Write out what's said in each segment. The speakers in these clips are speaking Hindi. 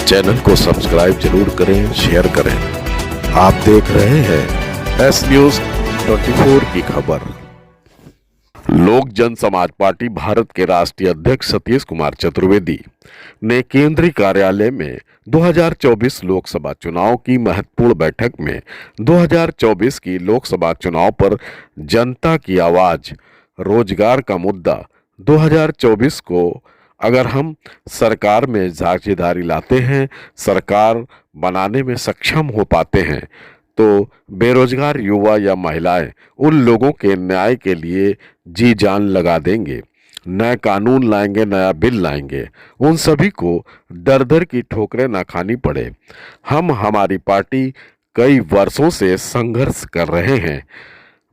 चैनल को सब्सक्राइब जरूर करें, शेयर करें। आप देख रहे हैं एस न्यूज 24 की खबर। लोक जन समाज पार्टी भारत के राष्ट्रीय अध्यक्ष सतीश कुमार चतुर्वेदी ने केंद्रीय कार्यालय में 2024 लोकसभा चुनाव की महत्वपूर्ण बैठक में 2024 की लोकसभा चुनाव पर जनता की आवाज, रोजगार का मुद्दा 2024 को अगर हम सरकार में साझेदारी लाते हैं, सरकार बनाने में सक्षम हो पाते हैं, तो बेरोजगार युवा या महिलाएं उन लोगों के न्याय के लिए जी जान लगा देंगे। नए कानून लाएंगे, नया बिल लाएंगे, उन सभी को दर दर की ठोकरें ना खानी पड़े। हमारी पार्टी कई वर्षों से संघर्ष कर रहे हैं,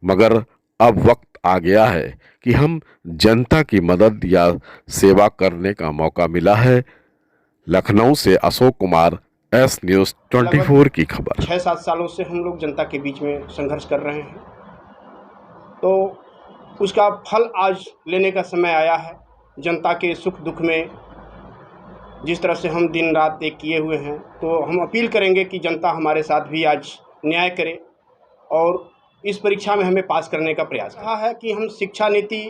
मगर अब वक्त आ गया है कि हम जनता की मदद या सेवा करने का मौका मिला है। लखनऊ से अशोक कुमार, एस न्यूज 24 की खबर। 6-7 सालों से हम लोग जनता के बीच में संघर्ष कर रहे हैं, तो उसका फल आज लेने का समय आया है। जनता के सुख दुख में जिस तरह से हम दिन रात एक किए हुए हैं, तो हम अपील करेंगे कि जनता हमारे साथ भी आज न्याय करे और इस परीक्षा में हमें पास करने का प्रयास कहा है कि हम शिक्षा नीति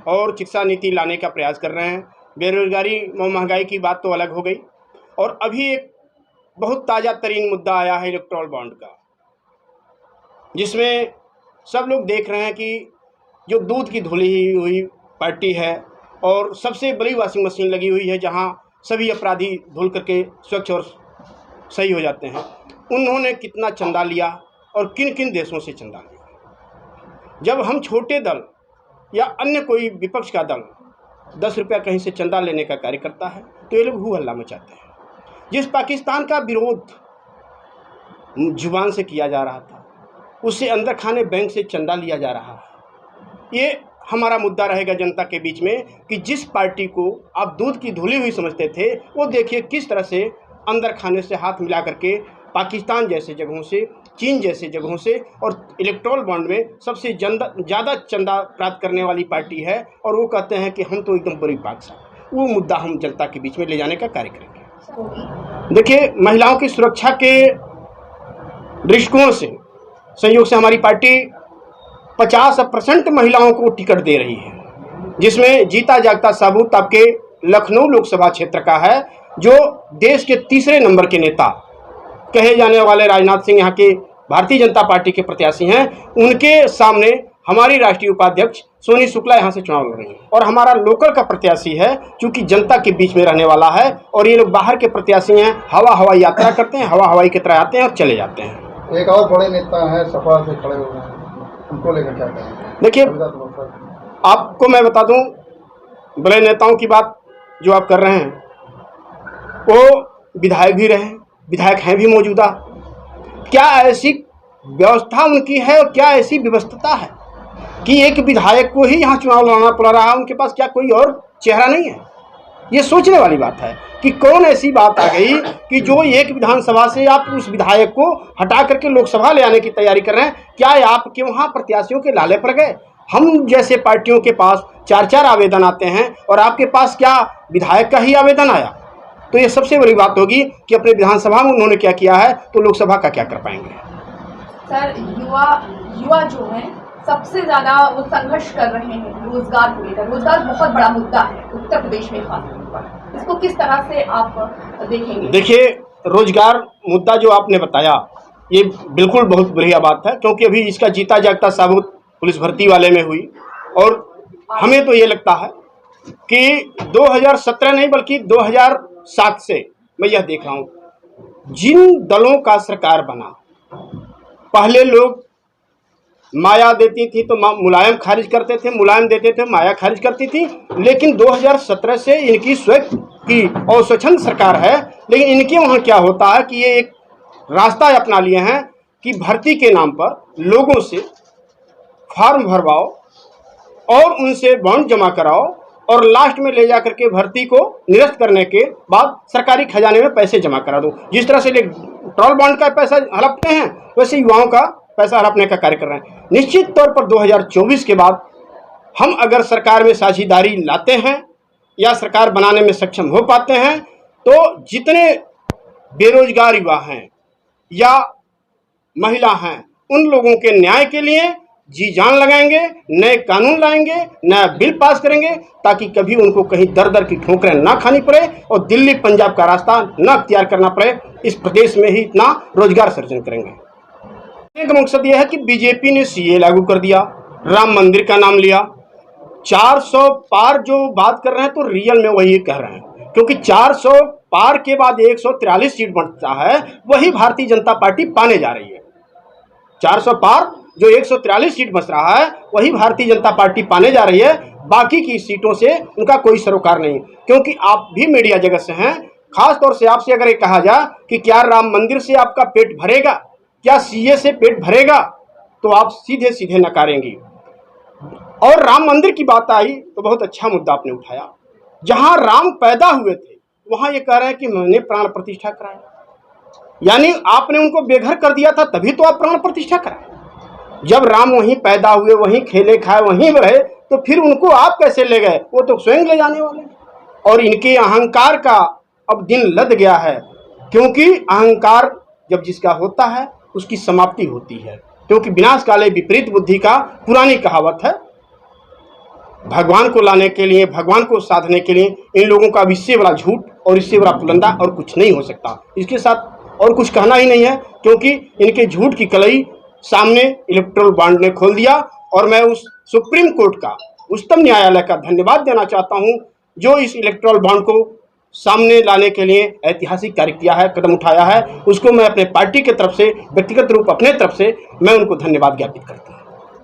और शिक्षा नीति लाने का प्रयास कर रहे हैं। बेरोजगारी और महंगाई की बात तो अलग हो गई, और अभी एक बहुत ताज़ा तरीन मुद्दा आया है इलेक्टोरल बॉन्ड का, जिसमें सब लोग देख रहे हैं कि जो दूध की धुली हुई पार्टी है और सबसे बड़ी वॉशिंग मशीन लगी हुई है, जहां सभी अपराधी धुल करके स्वच्छ और सही हो जाते हैं, उन्होंने कितना चंदा लिया और किन किन देशों से चंदा लिया। जब हम छोटे दल या अन्य कोई विपक्ष का दल 10 रुपया कहीं से चंदा लेने का कार्य करता है, तो ये लोग हू हल्ला मचाते हैं। जिस पाकिस्तान का विरोध जुबान से किया जा रहा था, उससे अंदर खाने बैंक से चंदा लिया जा रहा है। ये हमारा मुद्दा रहेगा जनता के बीच में कि जिस पार्टी को आप दूध की धुली हुई समझते थे, वो देखिए किस तरह से अंदर खाने से हाथ मिला करके पाकिस्तान जैसे जगहों से, चीन जैसे जगहों से और इलेक्टोरल बॉन्ड में सबसे ज़्यादा चंदा प्राप्त करने वाली पार्टी है, और वो कहते हैं कि हम तो एकदम बड़ी बादशाह। वो मुद्दा हम जनता के बीच में ले जाने का कार्य करेंगे। देखिए, महिलाओं की सुरक्षा के दृष्टिकोण से संयोग से हमारी पार्टी 50% महिलाओं को टिकट दे रही है, जिसमें जीता जागता सबूत आपके लखनऊ लोकसभा क्षेत्र का है, जो देश के तीसरे नंबर के नेता कहे जाने वाले राजनाथ सिंह यहाँ के भारतीय जनता पार्टी के प्रत्याशी हैं। उनके सामने हमारी राष्ट्रीय उपाध्यक्ष सोनी शुक्ला यहाँ से चुनाव लड़ रही हैं, और हमारा लोकल का प्रत्याशी है, क्योंकि जनता के बीच में रहने वाला है, और ये लोग बाहर के प्रत्याशी हैं, हवाई यात्रा करते हैं, हवाई की तरह आते हैं और चले जाते हैं। एक और बड़े नेता है, सपा से खड़े हुए हैं, उनको लेकर क्या करें? देखिए, आपको मैं बता दूं, बड़े नेताओं की बात जो आप कर रहे हैं, वो विधायक भी रहे, विधायक हैं भी मौजूदा। क्या ऐसी व्यवस्था उनकी है और क्या ऐसी व्यवस्था है कि एक विधायक को ही यहाँ चुनाव लड़ना पड़ रहा है? उनके पास क्या कोई और चेहरा नहीं है? ये सोचने वाली बात है कि कौन ऐसी बात आ गई कि जो एक विधानसभा से आप उस विधायक को हटा करके लोकसभा ले आने की तैयारी कर रहे हैं। क्या आपके वहाँ प्रत्याशियों के लाले पड़ गए? हम जैसे पार्टियों के पास 4-4 आवेदन आते हैं, और आपके पास क्या विधायक का ही आवेदन आया? तो ये सबसे बड़ी बात होगी कि अपने विधानसभा में उन्होंने क्या किया है, तो लोकसभा का क्या कर पाएंगे? सर, युवा जो है सबसे ज़्यादा वो संघर्ष कर रहे हैं रोजगार को लेकर। रोजगार बहुत बड़ा मुद्दा है उत्तर प्रदेश में, खासतौर पर इसको किस तरह से आप देखेंगे? देखिए, रोजगार मुद्दा जो आपने बताया, ये बिल्कुल बहुत बढ़िया बात है, क्योंकि अभी इसका जीता जागता सबूत पुलिस भर्ती वाले में हुई, और हमें तो ये लगता है कि 2017 नहीं बल्कि 2007 से मैं यह देख रहा हूँ, जिन दलों का सरकार बना, पहले लोग माया देती थी तो मुलायम खारिज करते थे, मुलायम देते थे माया खारिज करती थी, लेकिन 2017 से इनकी स्वयं की और स्वच्छंद सरकार है। लेकिन इनके वहाँ क्या होता है कि ये एक रास्ता अपना लिए हैं कि भर्ती के नाम पर लोगों से फॉर्म भरवाओ और उनसे बॉन्ड जमा कराओ, और लास्ट में ले जा करके भर्ती को निरस्त करने के बाद सरकारी खजाने में पैसे जमा करा दो। जिस तरह से इलेक्टोरल बॉन्ड का पैसा हड़पते हैं, वैसे युवाओं का पैसा हड़पने का कार्य कर रहे हैं। निश्चित तौर पर 2024 के बाद हम अगर सरकार में साझेदारी लाते हैं या सरकार बनाने में सक्षम हो पाते हैं, तो जितने बेरोजगार युवा हैं या महिला हैं, उन लोगों के न्याय के लिए जी जान लगाएंगे, नए कानून लाएंगे, नया बिल पास करेंगे, ताकि कभी उनको कहीं दर दर की ठोकरें ना खानी पड़े और दिल्ली पंजाब का रास्ता न अख्तियार करना पड़े। इस प्रदेश में ही इतना रोजगार सृजन करेंगे। एक मकसद यह है कि बीजेपी ने सीए लागू कर दिया, राम मंदिर का नाम लिया, 400 पार जो बात कर रहे हैं तो रियल में वही कह रहे हैं, क्योंकि 400 पार के बाद 143 सीट बनता है, वही भारतीय जनता पार्टी पाने जा रही है। 400 पार जो 143 सीट बच रहा है, वही भारतीय जनता पार्टी पाने जा रही है। बाकी की सीटों से उनका कोई सरोकार नहीं, क्योंकि आप भी मीडिया जगत से हैं। खास तौर से आपसे अगर ये कहा जाए कि क्या राम मंदिर से आपका पेट भरेगा, क्या सीए से पेट भरेगा, तो आप सीधे सीधे नकारेंगी। और राम मंदिर की बात आई तो बहुत अच्छा मुद्दा आपने उठाया। जहां राम पैदा हुए थे वहां ये कह रहे हैं कि मैंने प्राण प्रतिष्ठा कराया, यानी आपने उनको बेघर कर दिया था, तभी तो आप प्राण प्रतिष्ठा कराए। जब राम वहीं पैदा हुए, वहीं खेले खाए, वहीं रहे, तो फिर उनको आप कैसे ले गए? वो तो स्वयं ले जाने वाले। और इनके अहंकार का अब दिन लद गया है, क्योंकि अहंकार जब जिसका होता है उसकी समाप्ति होती है, क्योंकि विनाश काले विपरीत बुद्धि का पुरानी कहावत है। भगवान को लाने के लिए, भगवान को साधने के लिए इन लोगों का इससे बड़ा झूठ और इससे बड़ा पुलंदा और कुछ नहीं हो सकता। इसके साथ और कुछ कहना ही नहीं है, क्योंकि इनके झूठ की कलई सामने इलेक्टोरल बॉन्ड ने खोल दिया। और मैं उस सुप्रीम कोर्ट का, उच्चतम न्यायालय का धन्यवाद देना चाहता हूं, जो इस इलेक्टोरल बॉन्ड को सामने लाने के लिए ऐतिहासिक कार्य किया है, कदम उठाया है। उसको मैं अपने पार्टी की तरफ से, व्यक्तिगत रूप अपने तरफ से मैं उनको धन्यवाद ज्ञापित करता हूं।